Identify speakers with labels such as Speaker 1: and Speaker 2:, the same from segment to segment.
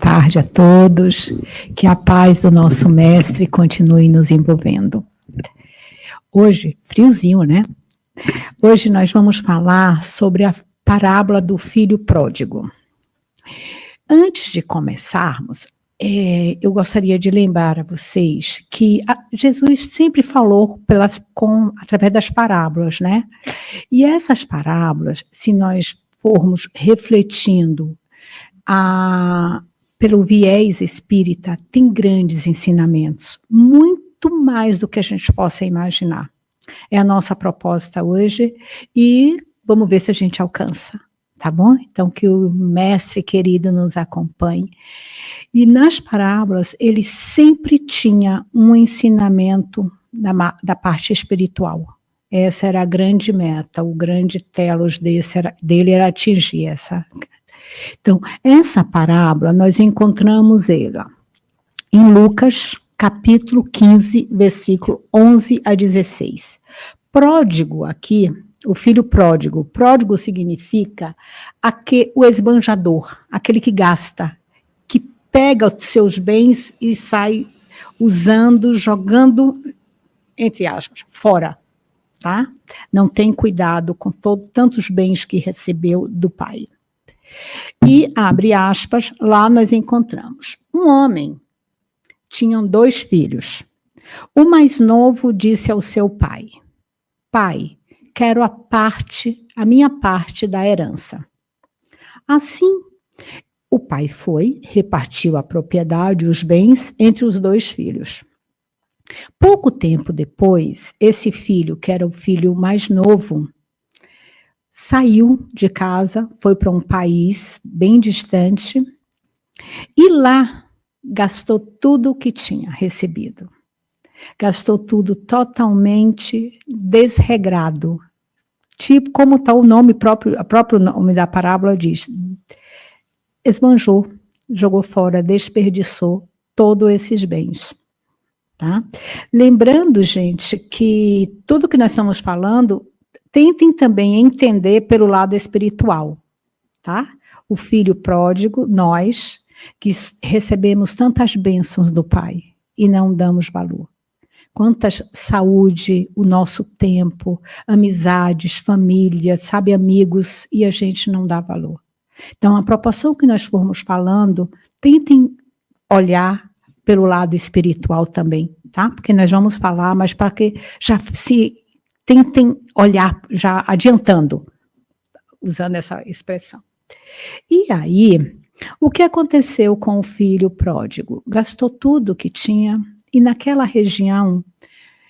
Speaker 1: tarde a todos, que a paz do nosso mestre continue nos envolvendo. Hoje, friozinho, né? Hoje nós vamos falar sobre a parábola do filho pródigo. Antes de começarmos, eu gostaria de lembrar a vocês que Jesus sempre falou através das parábolas, né? E essas parábolas, se nós formos refletindo pelo viés espírita, tem grandes ensinamentos, muito mais do que a gente possa imaginar. É a nossa proposta hoje e vamos ver se a gente alcança, tá bom? Então, que o mestre querido nos acompanhe. E nas parábolas, ele sempre tinha um ensinamento da parte espiritual. Essa era a grande meta, o grande telos dele era atingir essa. Então, essa parábola, nós encontramos ela em Lucas, capítulo 15, versículo 11 a 16. Pródigo aqui, o filho pródigo. Pródigo significa o esbanjador, aquele que gasta, que pega os seus bens e sai usando, jogando, entre aspas, fora, tá? Não tem cuidado com tantos bens que recebeu do pai. E, abre aspas, lá nós encontramos um homem, tinham 2 filhos. O mais novo disse ao seu pai: pai, quero a minha parte da herança. Assim, o pai foi, repartiu a propriedade e os bens entre os 2 filhos. Pouco tempo depois, esse filho, que era o filho mais novo, saiu de casa, foi para um país bem distante e lá gastou tudo o que tinha recebido. Gastou tudo totalmente desregrado. Tipo, como está o próprio nome da parábola diz, esbanjou, jogou fora, desperdiçou todos esses bens. Tá? Lembrando, gente, que tudo que nós estamos falando, tentem também entender pelo lado espiritual, tá? O filho pródigo, nós, que recebemos tantas bênçãos do Pai e não damos valor. Quantas saúde, o nosso tempo, amizades, família, sabe, amigos, e a gente não dá valor. Então, a proporção que nós formos falando, tentem olhar pelo lado espiritual também, tá? Porque nós vamos falar, mas para que já tentem olhar, já adiantando, usando essa expressão. E aí, o que aconteceu com o filho pródigo? Gastou tudo que tinha, e naquela região,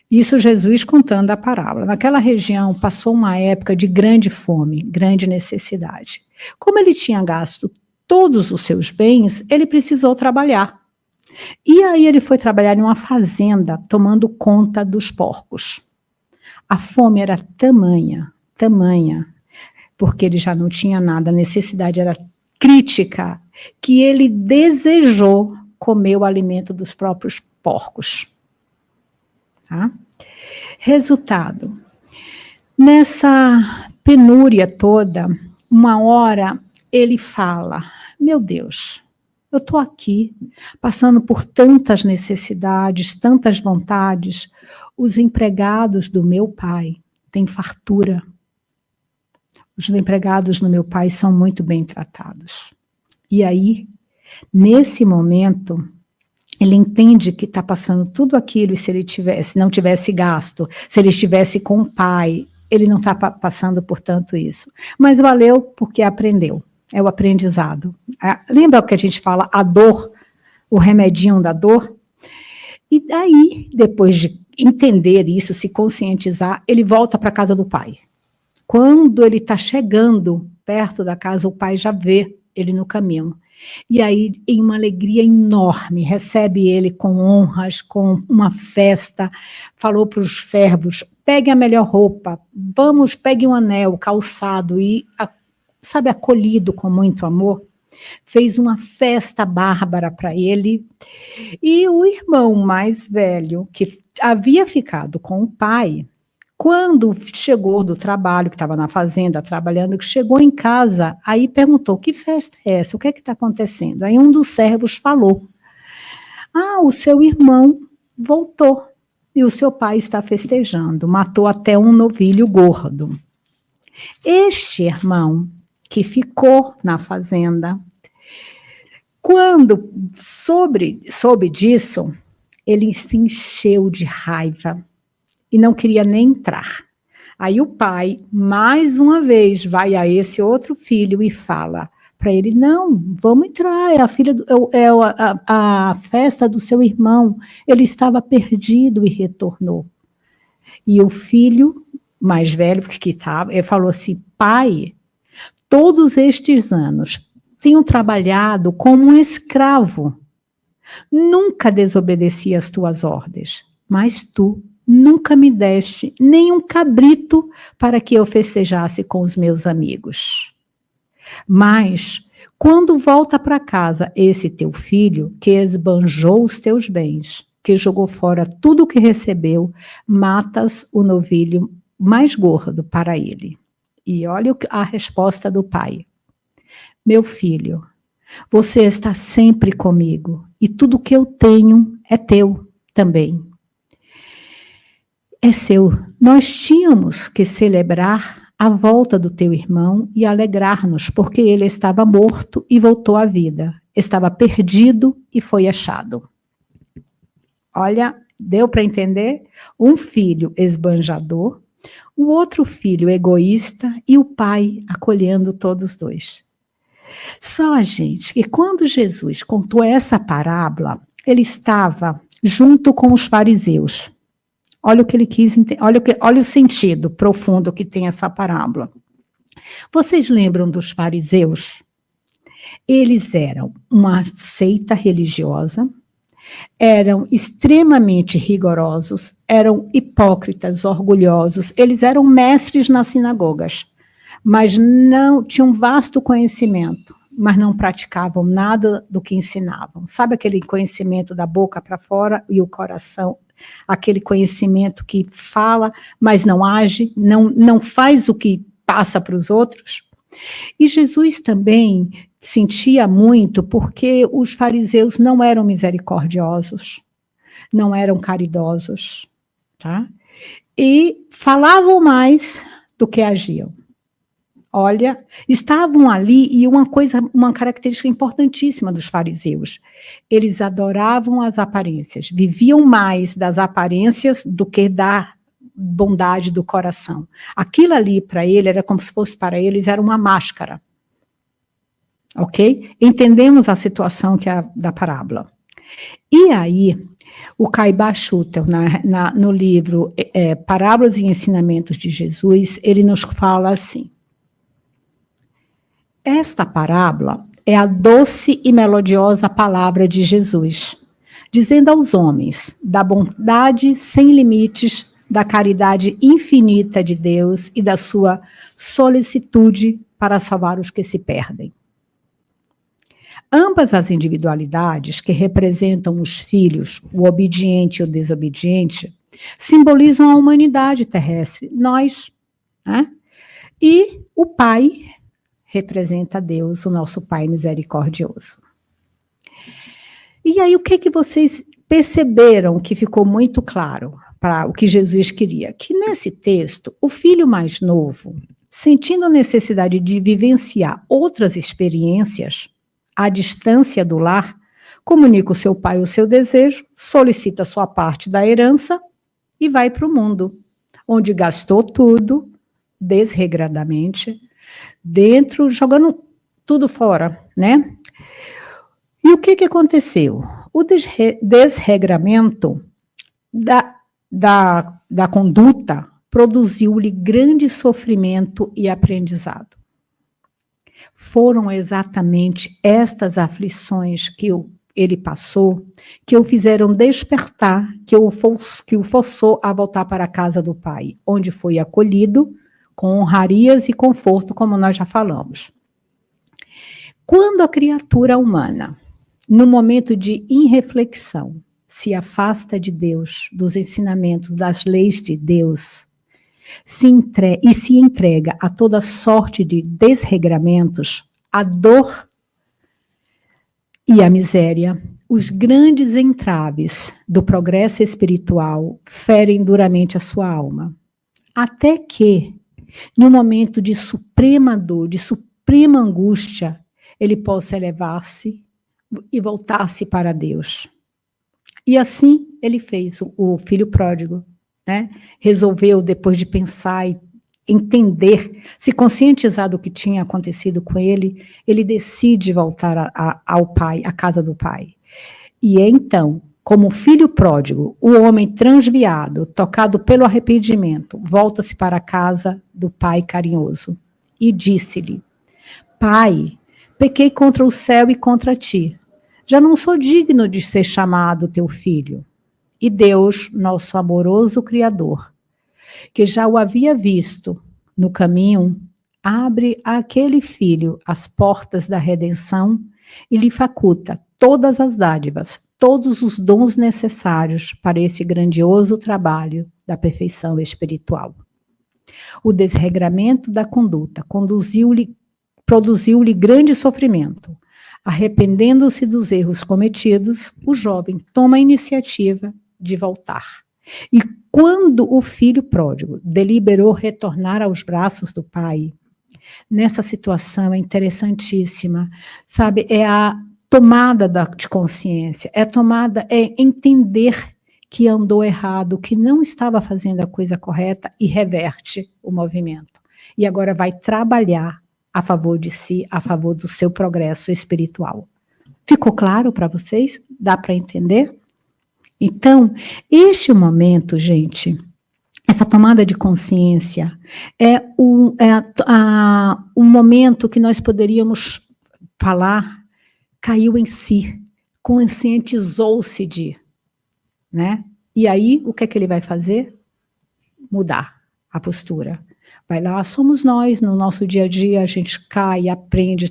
Speaker 1: isso Jesus contando a parábola, naquela região passou uma época de grande fome, grande necessidade. Como ele tinha gasto todos os seus bens, ele precisou trabalhar. E aí ele foi trabalhar em uma fazenda, tomando conta dos porcos. A fome era tamanha, porque ele já não tinha nada, a necessidade era crítica, que ele desejou comer o alimento dos próprios porcos. Tá? Resultado, nessa penúria toda, uma hora ele fala, meu Deus, eu estou aqui, passando por tantas necessidades, tantas vontades, os empregados do meu pai têm fartura. Os empregados do meu pai são muito bem tratados. E aí, nesse momento, ele entende que está passando tudo aquilo, e se ele não tivesse gasto, se ele estivesse com o pai, ele não está passando por tanto isso. Mas valeu porque aprendeu. É o aprendizado. Lembra o que a gente fala, a dor, o remedinho da dor? E daí, depois de entender isso, se conscientizar, ele volta para a casa do pai. Quando ele está chegando perto da casa, o pai já vê ele no caminho. E aí, em uma alegria enorme, recebe ele com honras, com uma festa, falou para os servos, pegue a melhor roupa, pegue um anel, calçado, e, sabe, acolhido com muito amor, fez uma festa bárbara para ele, e o irmão mais velho, que havia ficado com o pai, Quando chegou do trabalho, que estava na fazenda trabalhando, que chegou em casa, aí perguntou: que festa é essa? O que é que está acontecendo? Aí um dos servos falou: ah, o seu irmão voltou e o seu pai está festejando, matou até um novilho gordo. Este irmão que ficou na fazenda, quando soube disso, ele se encheu de raiva e não queria nem entrar. Aí o pai, mais uma vez, vai a esse outro filho e fala para ele: não, vamos entrar, é a festa do seu irmão, ele estava perdido e retornou. E o filho mais velho que estava, ele falou assim: pai, todos estes anos tenho trabalhado como um escravo, nunca desobedeci às tuas ordens, mas tu nunca me deste nem um cabrito para que eu festejasse com os meus amigos. Mas, quando volta para casa esse teu filho, que esbanjou os teus bens, que jogou fora tudo o que recebeu, matas o novilho mais gordo para ele. E olha a resposta do pai: meu filho, você está sempre comigo, e tudo que eu tenho é teu também. É seu. Nós tínhamos que celebrar a volta do teu irmão e alegrar-nos, porque ele estava morto e voltou à vida. Estava perdido e foi achado. Olha, deu para entender? Um filho esbanjador, o outro filho egoísta e o pai acolhendo todos os dois. Só, gente, que quando Jesus contou essa parábola, ele estava junto com os fariseus. Olha o que ele quis, olha o sentido profundo que tem essa parábola. Vocês lembram dos fariseus? Eles eram uma seita religiosa, eram extremamente rigorosos, eram hipócritas, orgulhosos, eles eram mestres nas sinagogas, mas não tinham vasto conhecimento, mas não praticavam nada do que ensinavam. Sabe aquele conhecimento da boca para fora e o coração? Aquele conhecimento que fala, mas não age, não faz o que passa para os outros. E Jesus também sentia muito porque os fariseus não eram misericordiosos, não eram caridosos, tá? E falavam mais do que agiam. Olha, estavam ali, e uma característica importantíssima dos fariseus: eles adoravam as aparências, viviam mais das aparências do que da bondade do coração. Aquilo ali para ele era como se fosse para eles era uma máscara. Ok? Entendemos a situação que é da parábola. E aí, o Caiba Schutel, no livro Parábolas e Ensinamentos de Jesus, ele nos fala assim: esta parábola é a doce e melodiosa palavra de Jesus, dizendo aos homens da bondade sem limites, da caridade infinita de Deus e da sua solicitude para salvar os que se perdem. Ambas as individualidades que representam os filhos, o obediente e o desobediente, simbolizam a humanidade terrestre, nós, né? E o Pai representa Deus, o nosso Pai misericordioso. E aí, o que vocês perceberam que ficou muito claro para o que Jesus queria? Que nesse texto, o filho mais novo, sentindo a necessidade de vivenciar outras experiências à distância do lar, comunica ao seu pai o seu desejo, solicita sua parte da herança e vai para o mundo, onde gastou tudo, desregradamente, dentro, jogando tudo fora, né? E o que aconteceu? O desregramento da conduta produziu-lhe grande sofrimento e aprendizado. Foram exatamente estas aflições que ele passou que o fizeram despertar, que o forçou a voltar para a casa do pai, onde foi acolhido com honrarias e conforto, como nós já falamos. Quando a criatura humana, no momento de irreflexão, se afasta de Deus, dos ensinamentos, das leis de Deus, se entrega a toda sorte de desregramentos, a dor e a miséria, os grandes entraves do progresso espiritual ferem duramente a sua alma, até que, num momento de suprema dor, de suprema angústia, ele possa elevar-se e voltar-se para Deus. E assim ele fez, o filho pródigo, né? Resolveu, depois de pensar e entender, se conscientizar do que tinha acontecido com ele, ele decide voltar ao pai, à casa do pai. E então, como filho pródigo, o homem transviado, tocado pelo arrependimento, volta-se para a casa do pai carinhoso e disse-lhe: Pai, pequei contra o céu e contra ti. Já não sou digno de ser chamado teu filho. E Deus, nosso amoroso Criador, que já o havia visto no caminho, abre àquele filho as portas da redenção e lhe faculta todas as dádivas, todos os dons necessários para esse grandioso trabalho da perfeição espiritual. O desregramento da conduta produziu-lhe grande sofrimento. Arrependendo-se dos erros cometidos, o jovem toma a iniciativa de voltar. E quando o filho pródigo deliberou retornar aos braços do pai, nessa situação é interessantíssima, sabe? É a tomada de consciência, é entender que andou errado, que não estava fazendo a coisa correta e reverte o movimento. E agora vai trabalhar a favor de si, a favor do seu progresso espiritual. Ficou claro para vocês? Dá para entender? Então, este momento, gente, essa tomada de consciência é um momento que nós poderíamos falar, caiu em si, conscientizou-se de, né? E aí, o que é que ele vai fazer? Mudar a postura. Vai lá, somos nós, no nosso dia a dia, a gente cai, aprende.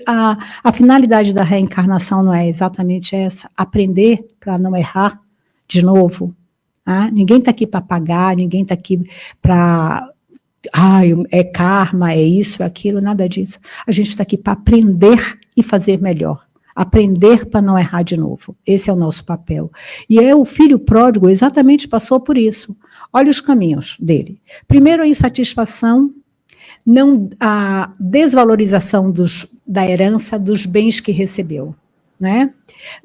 Speaker 1: A finalidade da reencarnação não é exatamente essa, aprender para não errar de novo. Tá? Ninguém está aqui para pagar, ninguém está aqui para... é karma, é isso, é aquilo, nada disso. A gente está aqui para aprender e fazer melhor. Aprender para não errar de novo. Esse é o nosso papel. E o filho pródigo exatamente passou por isso. Olha os caminhos dele. Primeiro, a insatisfação, a desvalorização da herança, dos bens que recebeu. Né?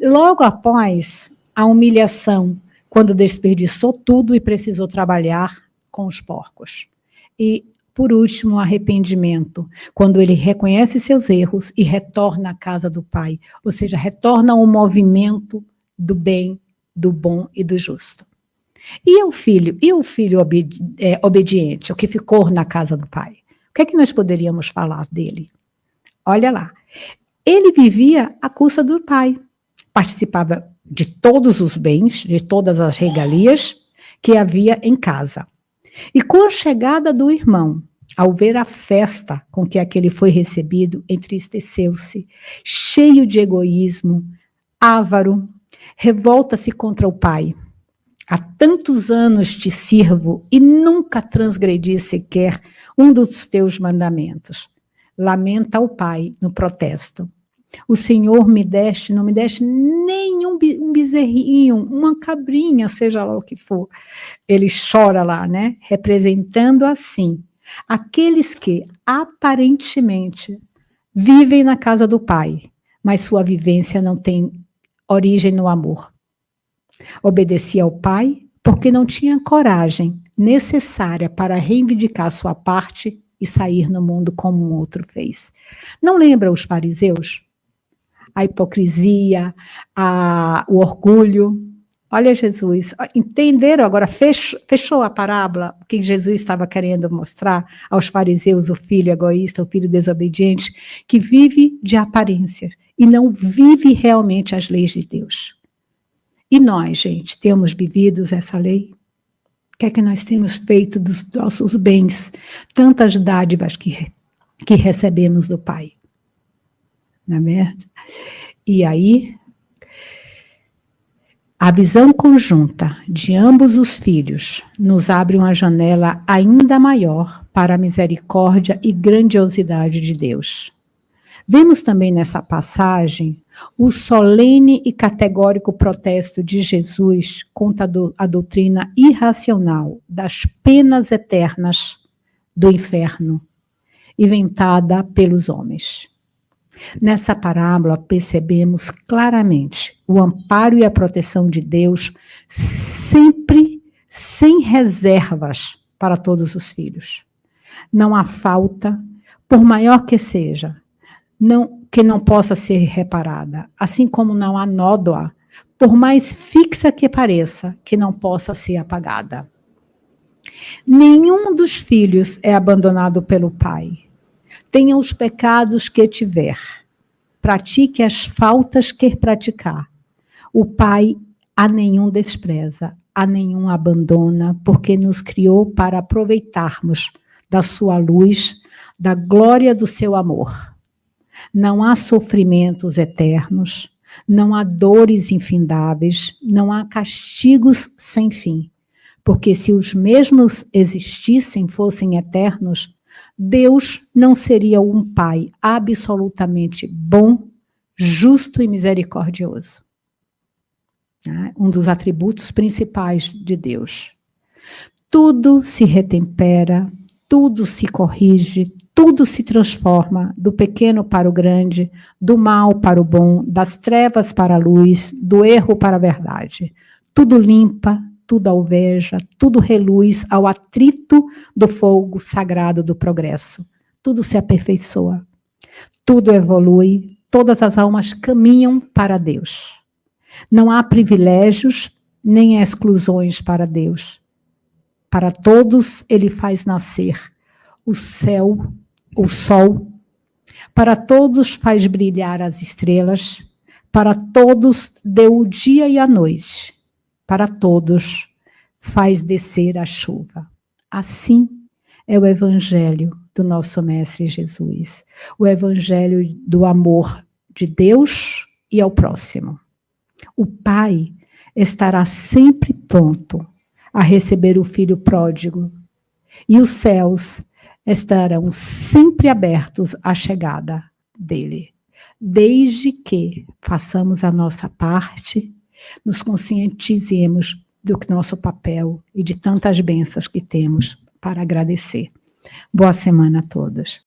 Speaker 1: Logo após, a humilhação, quando desperdiçou tudo e precisou trabalhar com os porcos. E, por último, o arrependimento, quando ele reconhece seus erros e retorna à casa do Pai, ou seja, retorna ao movimento do bem, do bom e do justo. E o filho obediente, o que ficou na casa do pai? O que é que nós poderíamos falar dele? Olha lá, ele vivia à custa do pai, participava de todos os bens, de todas as regalias que havia em casa. E com a chegada do irmão, ao ver a festa com que aquele foi recebido, entristeceu-se, cheio de egoísmo, avaro, revolta-se contra o pai. Há tantos anos te sirvo e nunca transgredi sequer um dos teus mandamentos. Lamenta o pai no protesto. O Senhor não me deste nem um bezerrinho, uma cabrinha, seja lá o que for. Ele chora lá, né? Representando assim aqueles que aparentemente vivem na casa do pai, mas sua vivência não tem origem no amor. Obedecia ao pai porque não tinha coragem necessária para reivindicar sua parte e sair no mundo como um outro fez. Não lembra os fariseus? A hipocrisia, o orgulho. Olha Jesus, entenderam agora, fechou a parábola que Jesus estava querendo mostrar aos fariseus, o filho egoísta, o filho desobediente, que vive de aparência e não vive realmente as leis de Deus. E nós, gente, temos vivido essa lei? O que é que nós temos feito dos nossos bens? Tantas dádivas que recebemos do Pai. Não é verdade? E aí, A visão conjunta de ambos os filhos nos abre uma janela ainda maior para a misericórdia e grandiosidade de Deus. Vemos também nessa passagem o solene e categórico protesto de Jesus contra a doutrina irracional das penas eternas do inferno, inventada pelos homens. Nessa parábola, percebemos claramente o amparo e a proteção de Deus, sempre sem reservas para todos os filhos. Não há falta, por maior que seja, que não possa ser reparada, assim como não há nódoa, por mais fixa que pareça, que não possa ser apagada. Nenhum dos filhos é abandonado pelo pai. Tenha os pecados que tiver, pratique as faltas que praticar. O pai a nenhum despreza, a nenhum abandona, porque nos criou para aproveitarmos da sua luz, da glória do seu amor. Não há sofrimentos eternos, não há dores infindáveis, não há castigos sem fim. Porque se os mesmos existissem, fossem eternos, Deus não seria um Pai absolutamente bom, justo e misericordioso. Um dos atributos principais de Deus. Tudo se retempera, tudo se corrige, tudo se transforma, do pequeno para o grande, do mal para o bom, das trevas para a luz, do erro para a verdade. Tudo limpa, tudo alveja, tudo reluz ao atrito do fogo sagrado do progresso. Tudo se aperfeiçoa, tudo evolui, todas as almas caminham para Deus. Não há privilégios nem exclusões para Deus. Para todos ele faz nascer o céu, o sol. Para todos faz brilhar as estrelas. Para todos deu o dia e a noite. Para todos faz descer a chuva. Assim é o evangelho do nosso Mestre Jesus. O evangelho do amor de Deus e ao próximo. O Pai estará sempre pronto a receber o filho pródigo, e os céus estarão sempre abertos à chegada dele, desde que façamos a nossa parte, nos conscientizemos do nosso papel e de tantas bênçãos que temos para agradecer. Boa semana a todos.